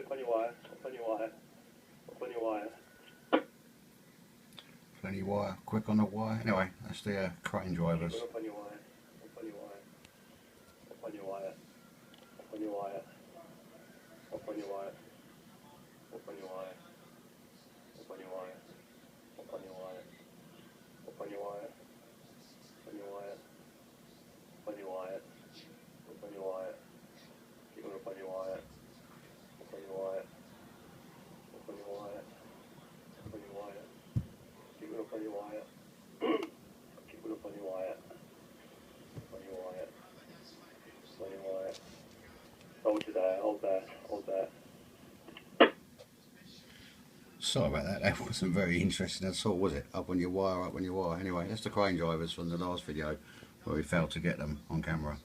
up on your wire, up on your wire, up on your wire. Plenty wire, quick on the wire. Anyway, that's the crane drivers. Up on your wire, up on your wire, up on your wire, up on your wire, up on your wire, up on your wire, up on your wire, up on your wire, up on your wire, up on your wire, up on your wire, up on your wire, keep it up on your wire, up on your wire, up on your wire, up on your wire, keep it up on your wire, keep it up on your wire, up on your wire, up on your wire, hold you there, hold there, hold there. Sorry about that, that wasn't very interesting at all, was it? Up on your wire, up on your wire. Anyway, that's the crane drivers from the last video where we failed to get them on camera.